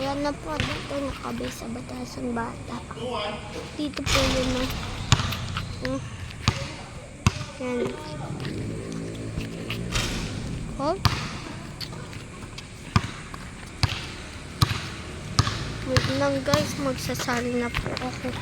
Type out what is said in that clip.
Ayan na po, dito nakabay sa Batasan Bata. Dito po yun na. Yan. Oh. Wait lang guys, magsasali na po ako.